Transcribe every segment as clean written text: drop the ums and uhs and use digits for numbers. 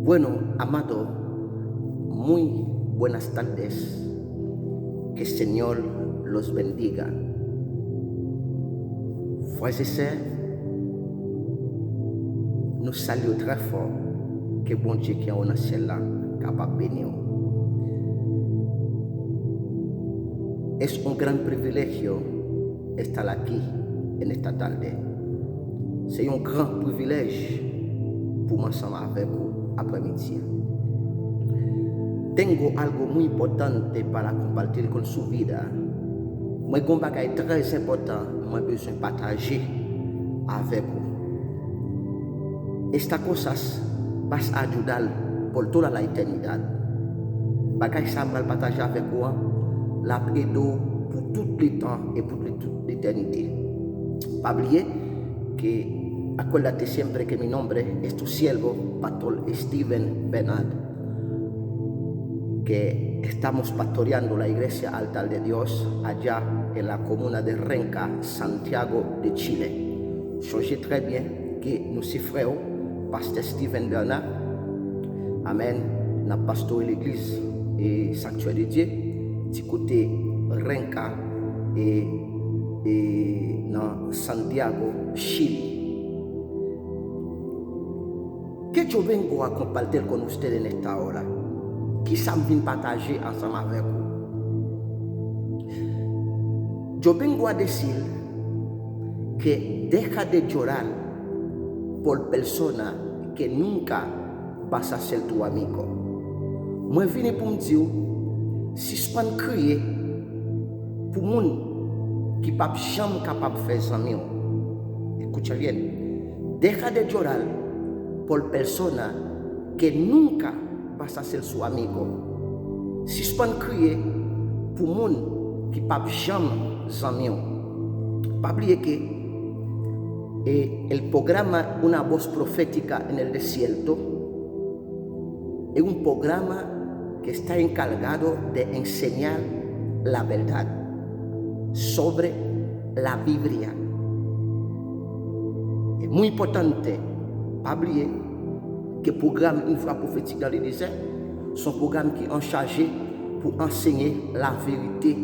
Bueno, amado, muy buenas tardes. Que el Señor los bendiga. Frères et sœurs, nous saluons très fort que bon Dieu qui est en ciel là, capable de bénir. Es un gran privilegio estar aquí en esta tarde. C'est un grand privilège pour moi ensemble avec vous après-midi. Tengo algo muy importante para compartir con su vida. Moi, un bagage très important, moi besoin de partager avec vous. Estas cosas vas a ayudar por toda la eternidad. Bagage ça va partager avec vous, la prédo pour tout le temps et pour toute l'éternité. Pas oublier que acuérdate siempre que mi nombre es tu siervo, Pastor Steven Bernard, que estamos pastoreando la iglesia Altar de Dios allá en la comuna de Renca, Santiago de Chile. Songez très bien que nous sommes frères, Pasteur Steven Bernard, amen, n'a pastoré l'église et sanctuaire de Dieu, du côté Renca et dans Santiago, Chile. Que yo vengo a compartir con ustedes en esta hora, quizá vine partager ensemble avec vous. Yo vengo a decir que deja de llorar por personas que nunca vas a ser tu amigo. Moi vine pour me dire, si je peux crier pour moun qui pas jamais capable de faire amis. Escucha bien, deja de llorar por personas que nunca vas a ser su amigo. Si je peux crier pour moun qui pas jamais amis. Pas oublier que el programa Una Voz Profética en el Desierto es un programa que está encargado de enseñar la verdad sobre la Biblia. Es muy importante pas oublier que le programme Une Voix Prophétique dans le désert, son programme qui est chargé pour enseigner la vérité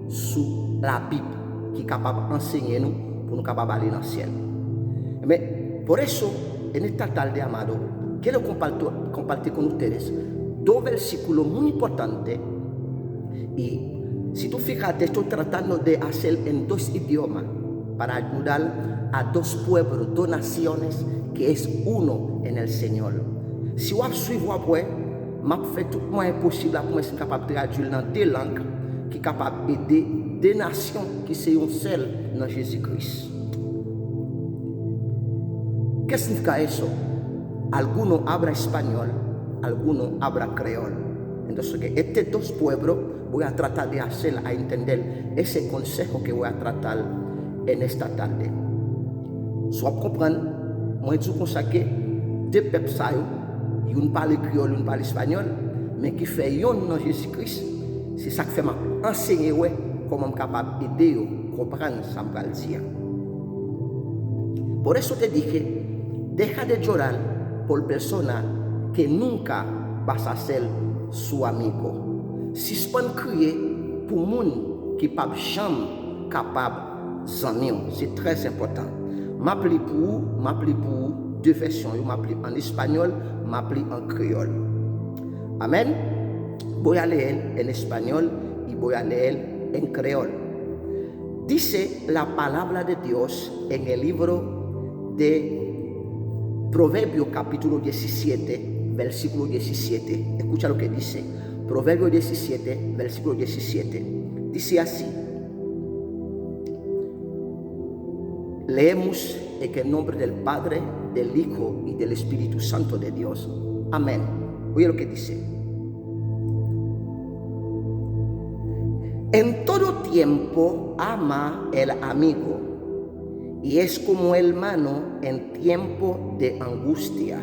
sur la Bible, qui est capable d'enseigner nous pour nous capables d'aller dans le ciel. Mais por eso, en esta tarde, amado, quiero compartir con ustedes dos versículos muy importantes. Y si tú fíjate, estoy tratando de hacer en dos idiomas para ayudar a dos pueblos, dos naciones, que es uno en el Señor. Si vous suivez, après, m'a fait tout le moyen possible pour être capable de traduire dans deux langues qui sont capables d'aider deux nations qui sont seules dans Jésus-Christ. ¿Qué significa eso? Algunos hablan español, algunos hablan creol. Entonces, que estos dos pueblos voy a tratar de hacer a entender ese consejo que voy a tratar en esta tarde. Soit comprendre, moi je pense que deux peuples ça, une parle créole, une parle espagnol, mais qui fait yon dans Jésus-Christ, c'est ça qui fait enseigner comment je suis capable d'aider à comprendre ce que je vais dire. Por eso te dije, deja de llorar por personas que nunca vas a ser su amigo. Si je peux crier pour moun qui pas jamais capable d'amis, c'est très important. M'appelle pour deux versions, m'appelle en espagnol, m'appelle en créole. Amen. Voy a leer en español y voy a leer en creol. Dice la palabra de Dios en el libro de Proverbios capítulo 17, versículo 17. Escucha lo que dice. Proverbios 17, versículo 17. Dice así. Leemos en el nombre del Padre, del Hijo y del Espíritu Santo de Dios. Amén. Oye lo que dice. En todo tiempo ama el amigo y es como hermano en tiempo de angustia.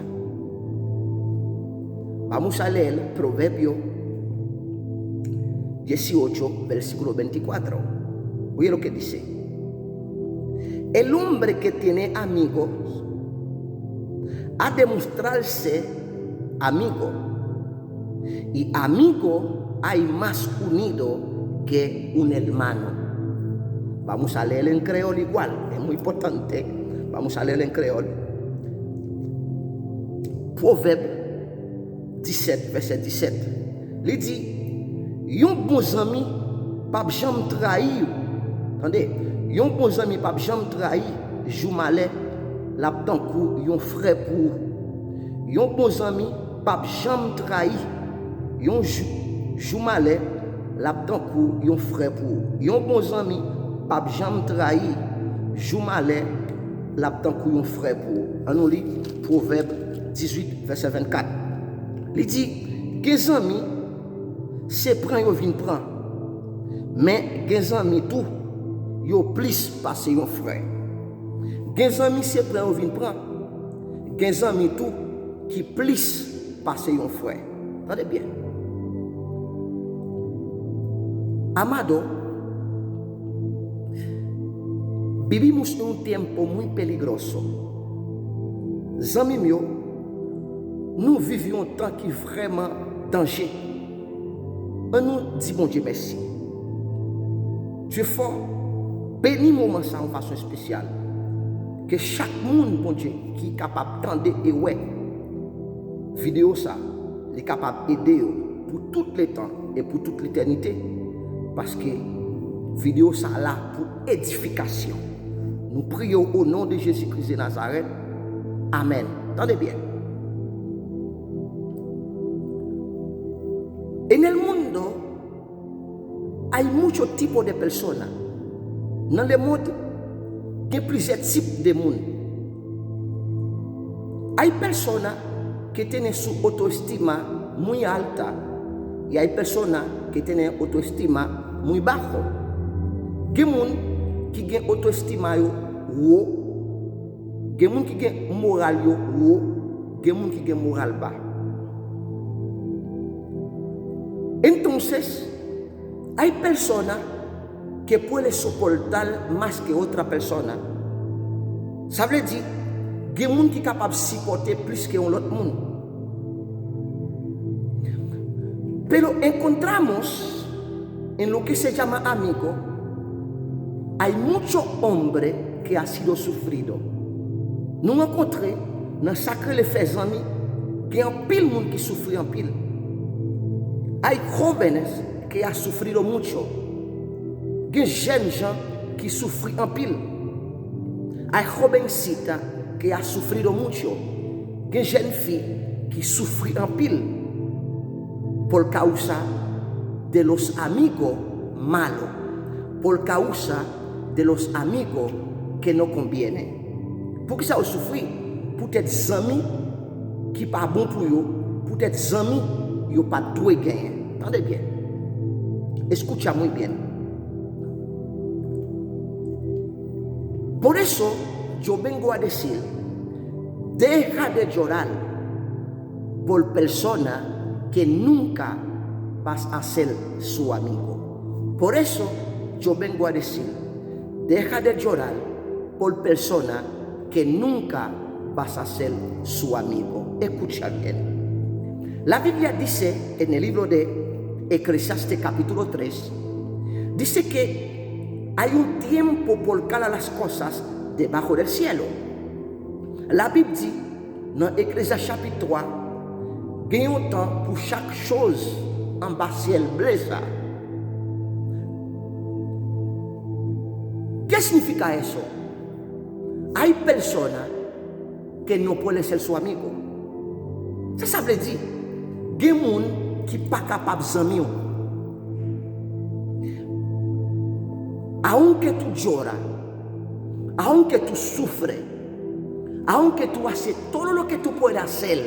Vamos a leer Proverbio 18, versículo 24. Oye lo que dice. El hombre que tiene amigos ha de mostrarse amigo. Y amigo hay más unido que un hermano. Vamos a leer en creol igual, es muy importante. Vamos a leer en creol. Proverbe 17, verset 17. Il dit, yon bon ami, pas jamais trahi. Attendez, yon bon ami, pas jamais trahi, jou malais, la tankou, yon frère pour. Yon bon ami, pas jamais trahi, yon jou malais, la tankou, yon frère pour. Yon bon ami, pas jamais trahi, jou malais, la tankou, yon frère pour. On nous lit Proverbe 18, verset 24. Il dit, gen amis, c'est prend yo vin prend. Mais gen amis tout, yo plus passé yon frère. Gen amis c'est prend yo vin prend. Gen amis tout qui plus passé yon frère. Attendez bien. Amado, vivimos en un tiempo muy peligroso. Zami mio, nous vivions un temps qui est vraiment danger. On nous dit, bon Dieu, merci. Dieu fort, bénis moment ça en façon spéciale. Que chaque monde, bon Dieu, qui est capable d'entendre et ouais, vidéo ça, est capable d'aider pour tout le temps et pour toute l'éternité. Parce que vidéo ça là pour édification. Nous prions au nom de Jésus-Christ de Nazareth. Amen. Attendez bien. En el mundo hay muchos tipos de personas. Dans le monde, il y a plusieurs types de monde. Hay personas que tienen su autoestima muy alta y hay personas que tienen autoestima muy bajo. Il y a des gens qui ont autoestima haut, il y a des gens qui ont moral haut, il y a des gens qui ont moral bas. Entonces, hay personas que pueden soportar más que otra persona. Ça veut dire, il y a des gens qui sont capables de supporter plus que l'autre monde. Pero encontramos en lo que se llama amigo, hay muchos hombres que han sido sufridos. Nous rencontrons dans Sacré les Faits Amis qu'il y a un pile monde qui souffre en pile. Hay jóvenes que han sufrido mucho. Hay jeunes gens qui souffrent en pile. Hay jovencitas que han sufrido mucho. Hay jeunes filles qui souffrent en pile. Por causa de los amigos malos. Por causa de los amigos que no convienen. Pour que ça souffre? Peut-être amis qui pas bon pour eux. Peut-être amis yo pas doué gagner. Attendez bien. Escucha muy bien. Por eso yo vengo a decir, deja de llorar por personas que nunca vas a ser su amigo. Por eso yo vengo a decir, deja de llorar por personas que nunca vas a ser su amigo. Escucha bien. La Biblia dice en el libro de Eclesiastes capítulo 3, dice que hay un tiempo por cada las cosas debajo del cielo. La Bible dit dans Eclesiastes chapitre 3, il y a un temps pour chaque chose en bas ciel bleu ça. ¿Qué significa eso? Hay personas que no pueden ser su amigo. Ça veut dire, il y a des gens qui ne sont pas capables de s'aimer. Aunque tú lloras, aunque tú sufres, aunque tú haces todo lo que tú puedes hacer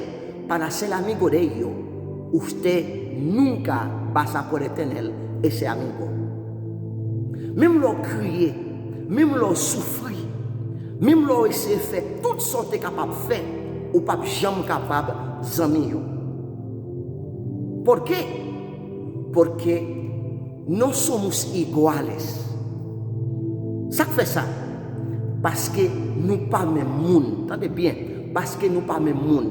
para ser amigo de ellos, usted nunca vas a poder tener ese amigo. Même lo crier, même lo souffrir, même lo essayer de faire toutes sortes de capables de faire, ou pas jamais capable d'amis. ¿Por qué? Porque no somos iguales. Ça fait ça parce que nous pas même monde. Entendez bien, parce que nous pas même monde.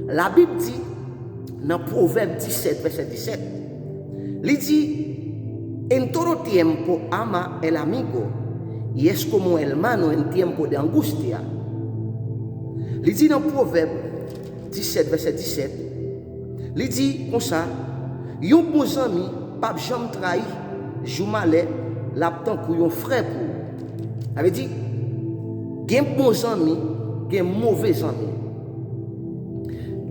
La Bible dit dans Proverbe 17, verset 17. Il dit, en todo tiempo ama el amigo y es como hermano en tiempo de angustia. Il dit dans Proverbe 17, verset 17, il dit comme ça, yon bon ami, pas jamais trahi, jou malais, l'aptan pour yon frère pour. Ça veut dire, gen bons amis, gen mauvais amis.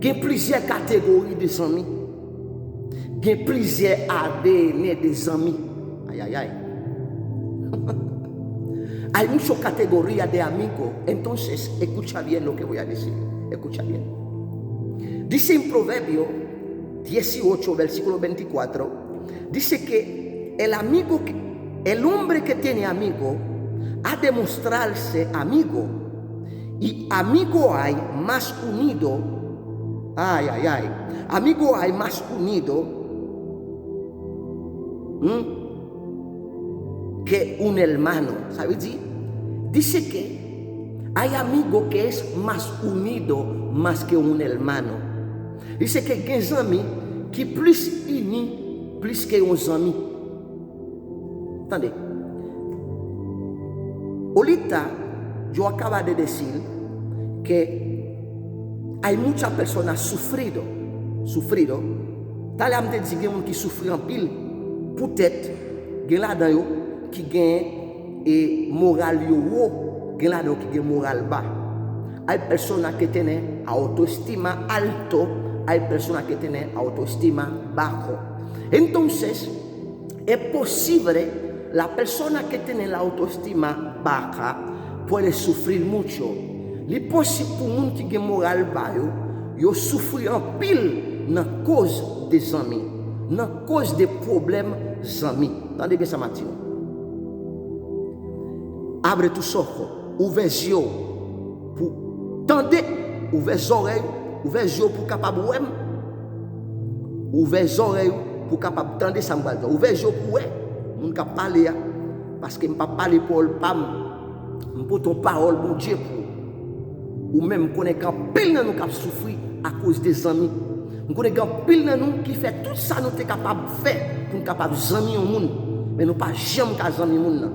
Gen plusieurs catégories de amis. Gen plusieurs ADN des amis. Aïe, aïe, aïe. Hay muchas categorías de amigos. Entonces, escucha bien lo que voy a decir. Escucha bien. Dice en Proverbio 18, versículo 24, dice que el hombre que tiene amigo ha de mostrarse amigo. Y amigo hay más unido. Ay, ay, ay. Amigo hay más unido que un hermano. ¿Sabes? Dice que hay amigo que es más unido más que un hermano. Dice que hay amis qui plus unis plus que un ami. Entendez? Ahorita yo acabo de decir que hay muchas personas sufrido. Tal am te di gen moun ki souffri en pile. Peut-être gen la dan yo qui gen moral yo haut, gen la dan yo qui gen moral bas. Hay personas que tienen autoestima alto, hay personas que tienen autoestima bajo. Entonces, es posible la persona que tiene la autoestima baja puede sufrir mucho. Es posible pour moun qui gen moral bas yo souffrir en pile dans cause des amis, dans cause des problèmes amis. Entendez bien ça, Mathieu. Abre tus ojos, ouvre les yeux pour tendre, ouvre les oreilles, ouvre les yeux pour capable voir. Ouvre les oreilles pour capable tendre ça me dire. Ouvre les yeux pour voir. On capable parler parce que on pas parler pour le pam. On pour ton parole bon Dieu pour ou même connaît qu'en pile dans nous cap souffrir à cause des amis. On connaît qu'en pile dans nous qui fait tout ça nous t'es capable faire pour capable amis au monde mais nous pas jamais qu'à amis monde.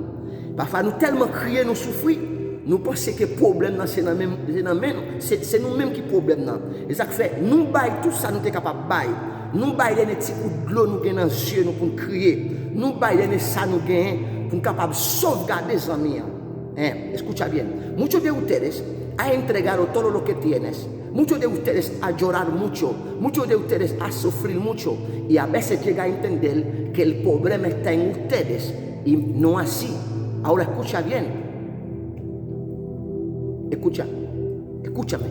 Parfois nous tellement crier nous souffrir, nous pensons que le problème c'est nous-mêmes qui problème là. Et ça fait nous bail tout ça nous t'es capable bail. Nous bail des petits coups de l'eau nous gagne dans les yeux nous pour crier. Nous bail des ça nous gagne pour capable sauvegarder les amis. Escucha bien. Muchos de ustedes han entregado todo lo que tienes. Muchos de ustedes han llorado mucho. Muchos de ustedes han sufrido mucho. Y a veces llega a entender que el problema está en ustedes y no así. Ahora escucha bien. Escúchame.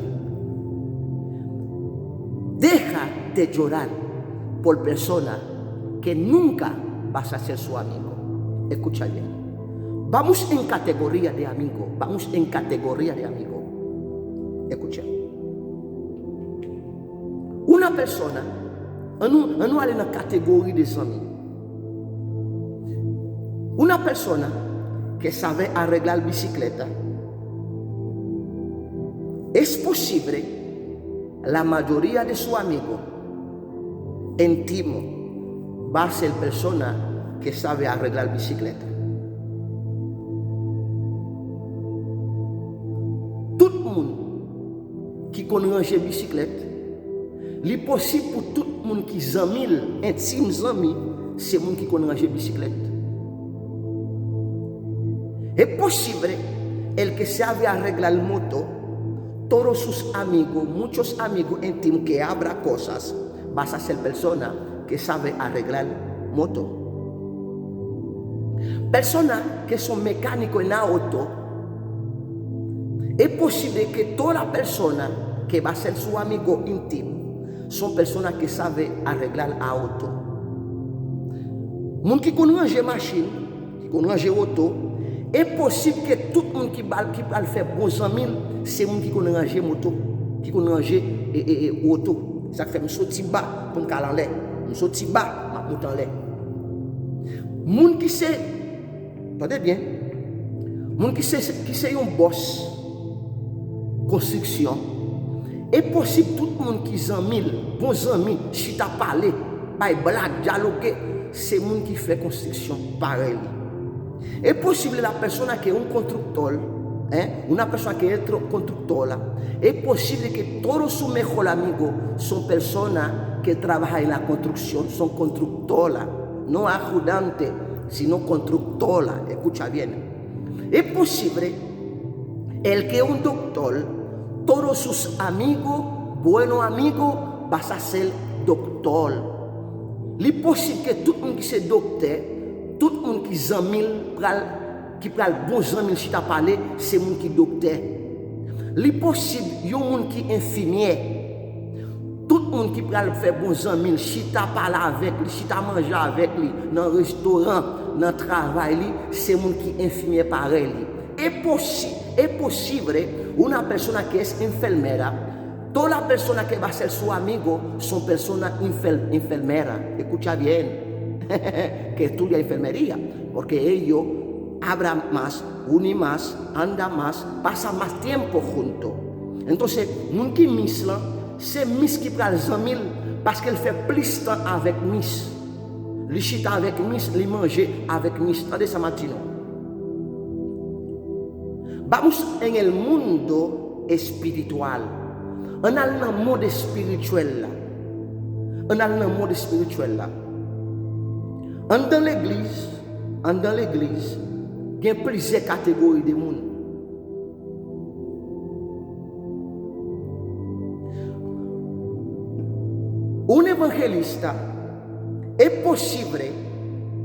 Deja de llorar por personas que nunca vas a ser su amigo. Escucha bien. Vamos en categoría de amigo. Escucha. Una persona, no hay una categoría de amigos. Una persona que sabe arreglar bicicleta, es posible la mayoría de sus amigos íntimo va a ser persona que sabe arreglar bicicleta. Qui connaît ranger biciclette, li possible pour tout le monde qui zamil intime amis, c'est monde qui connaît ranger biciclette. Es possible el que sabe arreglar moto, todos sus amigos, muchos amigos íntimos que abra cosas, vas a ser persona que sabe arreglar moto. Personas que son mecánicos en auto. Es posible que toda persona que va a ser su amigo íntimo son personas que saben arreglar auto. Moun qui connaît ranger machine, qui connaît ranger auto, es posible que tout le monde qui va faire bons amis, c'est moun qui connaît ranger moto, qui connaît ranger auto. Ça fait me sortir bas pour me caler en l'air, me sortir bas, m'a monter en l'air. Moun qui sait, attendez bien, moun qui sait un boss construction est possible tout le monde qui est bons amis, si tu as parlé, blague, dialoguer, c'est le monde qui fait construction pareil. Est possible la personne qui est un constructeur, una persona que es constructora, es posible que todos sus mejores amigos son personas que trabajan en la construcción, son constructoras, no ayudantes, sino constructoras. Escucha bien. Es posible el que es un doctor, todos sus amigos, buenos amigos, vas a ser doctor. Es posible que tout le monde qui c'est docteur, tout le monde qui est ami, qui parle bons amis, si tu as parlé, c'est mon qui docteur. C'est possible, il y a un monde qui est infirmier. Tout le monde qui parle faire bons amis, si tu as parlé avec lui, si tu as mangé avec lui, dans le restaurant, dans le travail, c'est mon qui est infirmier pareil. Es posible, una persona que es enfermera, todas las personas que va a ser su amigo son personas enfermeras. Escucha bien, que estudia enfermería, porque ellos hablan más, unen más, andan más, pasan más tiempo juntos. Entonces, moun qui mis là, c'est mis qui prend les amis parce qu'elle fait plus de temps avec mis. Li chita avec mis, li manger avec mis. Attendez ça matin. Vamos en el mundo espiritual. On a le monde spirituel là. On a le monde spirituel là. Dans l'église, il y a plusieurs catégories de monde. Un evangelista es posible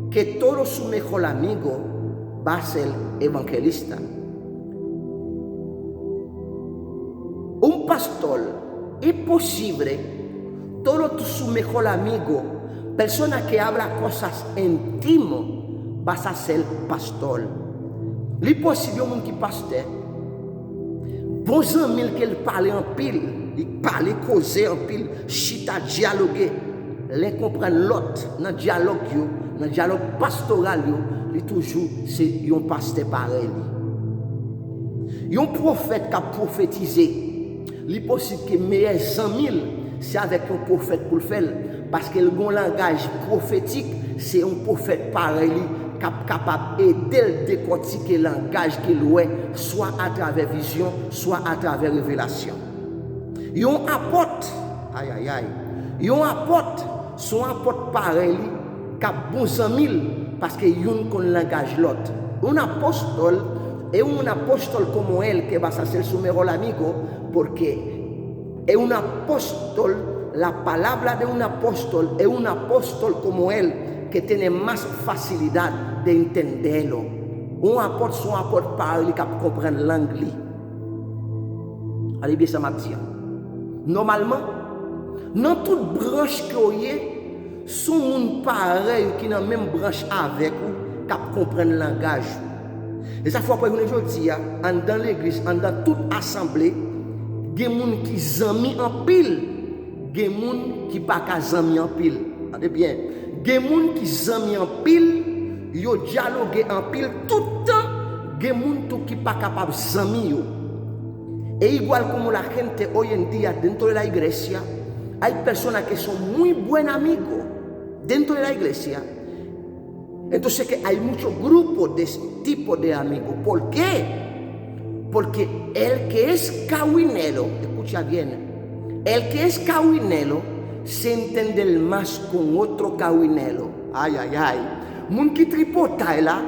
que todo su mejor amigo va a ser evangelista. Un pastor es posible todo su mejor amigo, persona que habla cosas íntimas, vas a ser pastor. Es posible un qui pasteur, bons amis qu'il parle en pile, il parle, causer en pile, chita, dialoguer, les comprendre l'autre, dans le dialogue pastoral, il toujours c'est un pasteur pareil. Un prophète qui a prophétisé, il est possible que meilleurs amis, c'est avec un prophète pour le faire, parce que le bon langage prophétique, c'est un prophète pareil, capable d'aider à décortiquer le langage qu'il a, soit à travers vision, soit à travers révélation. Yon apporte, yon apporte, son apporte pareil, cap bons amis, parce que yon qu'on langage l'autre. Un apostole, et un apostole comme elle, qui va ser su mejor amigo, porque es un apostol, la palabra de un apóstol es un apóstol como él, que tiene más facilidad de entenderlo. Un apôtre, son apôtre parle, qui comprend l'anglais. Allez bien, ça m'a dit. Normalement, dans toute branche que y a, son monde pareil qui dans la même branche avec vous, qui comprend le langage. Et ça faut pas que je dis, dans l'église, dans toute assemblée, il y a des gens qui zami en pile, il y a des gens qui pas zami en pile. Attendez bien. Il y a des gens qui zami en pile, ils dialoguent en pile tout le temps. Il y a des gens qui pas capable zami yo. E igual como la gente hoy en día dentro de la iglesia, hay personas que son muy buen amigos dentro de la iglesia. Entonces que hay muchos grupos de este tipo de amigos. ¿Por qué? Porque el que es cahuinero, escucha bien, el que es cahuinero se entiende más con otro cahuinero. Ay, ay, ay. Moun qui tripotaille là,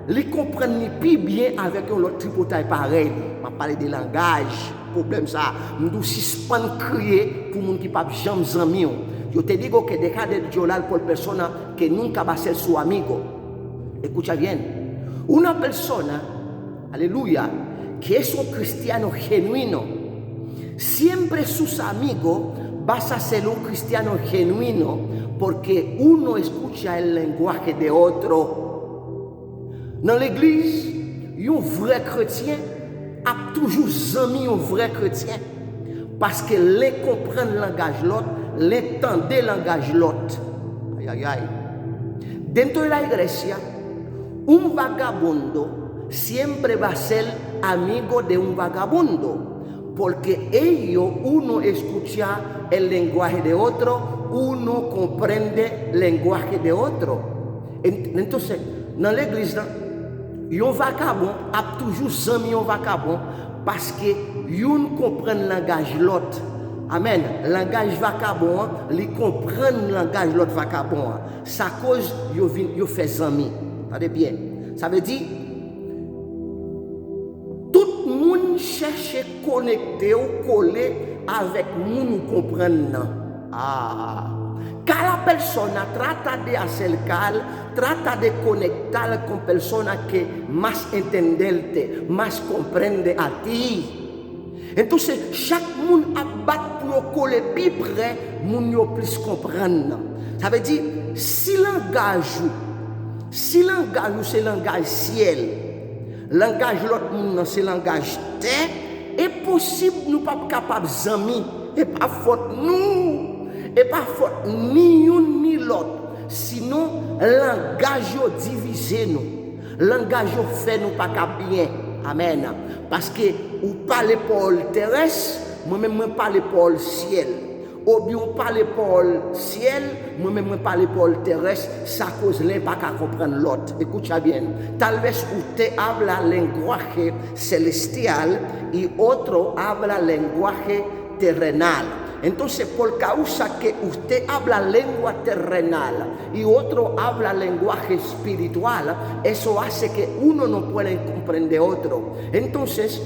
les comprennent plus bien avec un autre tripotaille pareil. Je parle de langage, problème ça. Je dois suspendre crier pour les gens qui ne peuvent jamais amis. Je te digo que deja de llorar por personas que nunca va a ser su amigo. Escucha bien. Una persona, aleluya, que es un cristiano genuino, siempre sus amigos vas a ser un cristiano genuino porque uno escucha el lenguaje de otro. Dans l'église, un vrai chrétien a toujours ami un vrai chrétien parce que les comprend le langage l'autre, les tendre le langage l'autre. Aïe, aïe, aïe. Dentro de la iglesia, un vagabundo siempre va a ser amigo de un vagabundo porque ellos, uno escucha el lenguaje de otro, uno comprende el lenguaje de otro. Entonces, dans l'église, yon vagabond a toujours zami yon vagabond parce que yon comprend le langage l'autre. Amen. Langage vagabond, li comprend le langage l'autre vagabond. Ça cause yon fait zami. Attendez bien. Ça veut dire tout le monde cherche à connecter ou coller avec moun ou comprendre. Cada persona trata de acercar, trata de conectar con personas que más entenderte, más comprende a ti. Entonces, chaque monde a battu pour coller plus près, moun yo plus comprendre. Ça veut dire, si langage c'est langage ciel, langage l'autre monde c'est langage terre, est possible nous pas capable d'amis, et pas faute nous. Et pas faute ni une ni l'autre. Sinon, langage divisé nous. Langage fait nous pas bien. Amen. Parce que ou parle pour le terrestre, moi-même je parle pour le ciel. Ou bien on parle pour le ciel, moi-même je parle pour le terrestre, ça cause l'un pas qu'à comprendre l'autre. Écoute bien. Tal vez usted habla lenguaje celestial y otro habla lenguaje terrenal. Entonces, por causa que usted habla lengua terrenal y otro habla lenguaje espiritual, eso hace que uno no pueda comprender otro. Entonces,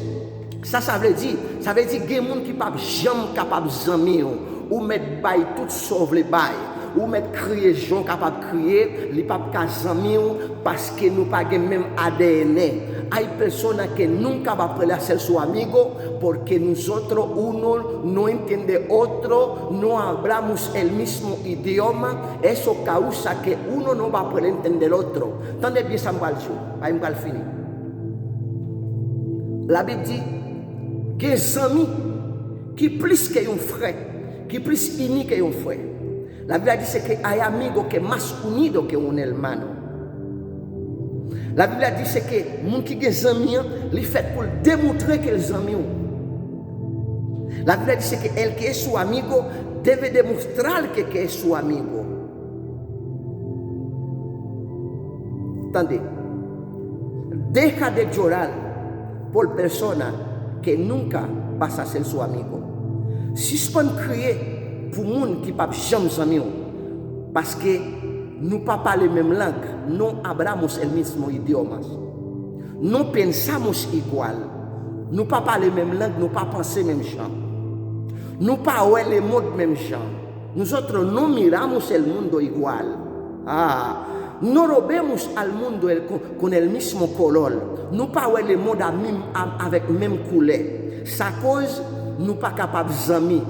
ça veut dire qu'il y a des gens qui ne sont jamais capables de s'amuser ou mettre bail tout sauve les bails. Ou mettre crier gens capables de crier, les pas s'amuser parce que nous pas le même ADN. Hay personas que nunca va a poder ser su amigo porque nosotros uno no entiende otro, no hablamos el mismo idioma, eso causa que uno no va a poder entender otro. ¿Dónde empieza a finir? La Bible dit que les amis qui plus que un frère, qui plus unis que un frère. La Bible dit que hay amigos que más unidos que un hermano. La Bible dit que les gens qui ont des amis, ils font pour démontrer qu'ils sont amis. La Bible dit que el que es su amigo debe demostrar que es su amigo. Entendez? Deja de llorar por personas que nunca vas a ser su amigo. Si tu peux crier pour les gens qui ne sont jamais amis, parce que nous ne parlons pas la même langue, no hablamos el mismo idioma, no pensamos igual, nous ne parlons pas la même langue, nous ne pensons même genre, nous ne parlons pas le monde même genre. Nosotros no miramos el mundo igual. No lo vemos al mundo con el mismo color. Nous ne parlons pas le monde avec la même couleur. Ça cause nous pas capables d'amis.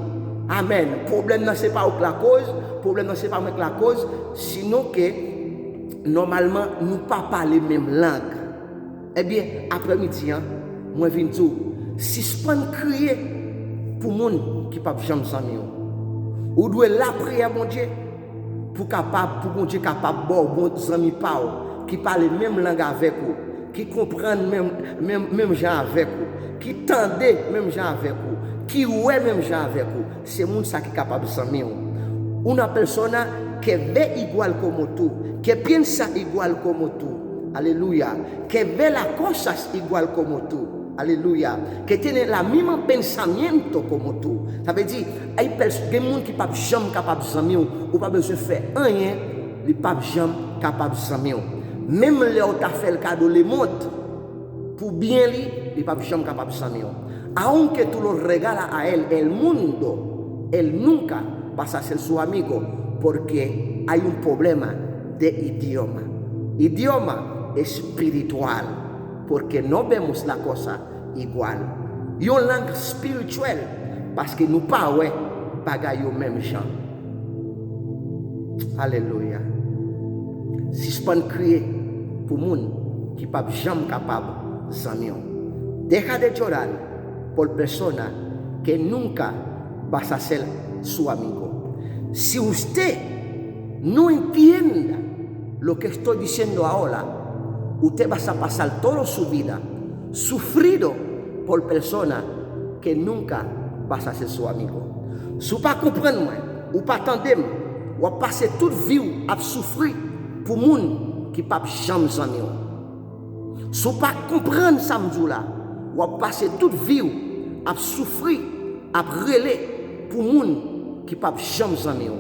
Amen. Le problème, ce n'est pas la cause. Le problème, ce n'est pas la cause. Sinon que, normalement, nous ne parlons pas les mêmes langues. Eh bien, après-midi, moi, je viens dire, si je peux crier pour les gens qui ne peuvent jamais s'amuser, ou doit la prière, mon Dieu, pour mon Dieu capable de bon amis qui parlent la même langue avec vous, qui comprennent même gens avec vous, qui tendent même gens avec vous, qui ouais même gens avec vous. C'est moun ça qui est capable de s'amuser. Una persona que ve igual como tú, que piensa igual como tú, aleluya, que ve las cosas igual como tú, aleluya, que tiene el mismo pensamiento como tú. Ça veut dire, il y a des gens qui ne sont jamais capables de s'amuser, ou pas besoin de faire rien, ils ne sont jamais capables de s'amuser. Même là où tu as fait le cadeau, le monde, pour bien lui, ils ne sont jamais capables de s'amuser. Aunque tú lo regalas a él, el mundo, él nunca va a ser su amigo porque hay un problema de idioma. Idioma espiritual, porque no vemos la cosa igual. Y una langue spirituelle, parce que nous parlons bagaille au même genre. Alléluia. Si je peux crier pour les gens qui ne sont jamais capables de s'amuser, deja de llorar por personas que nunca vas a ser su amigo. Si usted no entienda lo que estoy diciendo ahora, usted va a pasar toda su vida sufrido por personas que nunca passe à son amigo. Si vous ne comprenez pas, ou pas attendez, ou passer toute vie à souffrir pour les gens qui ne peuvent jamais s'amis. Si vous ne comprenez pas ça, ou passer toute vie à souffrir, à relayer pour les gens qui ne peuvent jamais s'amis.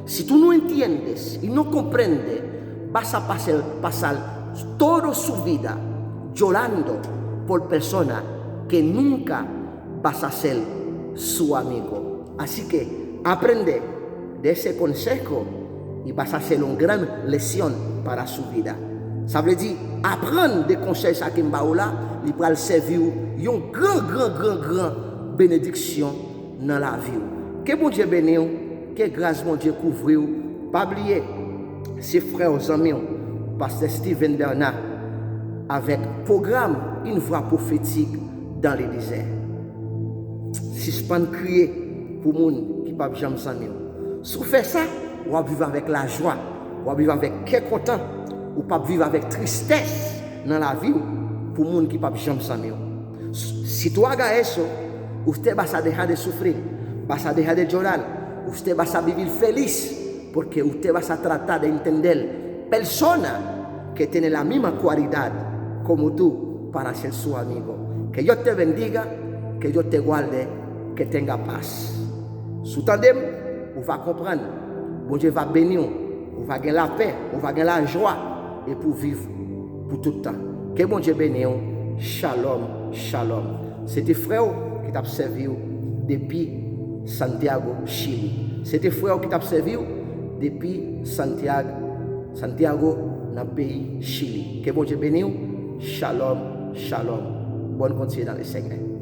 Si tu não entiendes e não compreendes, vas a pasar toda su vida llorando por personas que nunca vas a ser su amigo. Así que aprende de ese consejo y vas a hacer una gran lección para su vida. Ça veut dire, apprendre des conseils à Kimbaola, il va le servir une grande bénédiction dans la vie. Que bon Dieu bénisse, que grâce mon Dieu couvre. Pas oublier ses frères aux amis, pasteur Steven Bernard, avec programme Une voix prophétique dans les déserts. Suspendre crier pour les gens qui ne peuvent jamais s'amuser. Si vous faites ça, vous allez vivre avec la joie, vous allez vivre avec quel content, vous ne pouvez vivre avec tristesse dans la vie pour les gens qui ne peuvent jamais s'amuser. Si tu as ça, vous vas dejar de souffrir, vas a dejar de llorar, usted va a vivir feliz porque usted va a tratar de entender personas que tienen la misma cualidad como tú para ser su amigo. Que Dios te bendiga, que Dios te guarde, que tenga paz. Sous tandem, vous va comprendre, bon Dieu va bénir, vous va gagner la paix, vous va gagner la joie et pour vivre pour tout le temps. Que bon Dieu bénisse. Shalom, shalom. C'était frère qui t'a servi depuis Santiago, Chili. C'était frère qui t'a servi depuis Santiago, dans le pays Chili. Que bon Dieu bénisse. Shalom, shalom. Bonne continuité dans le Seigneur.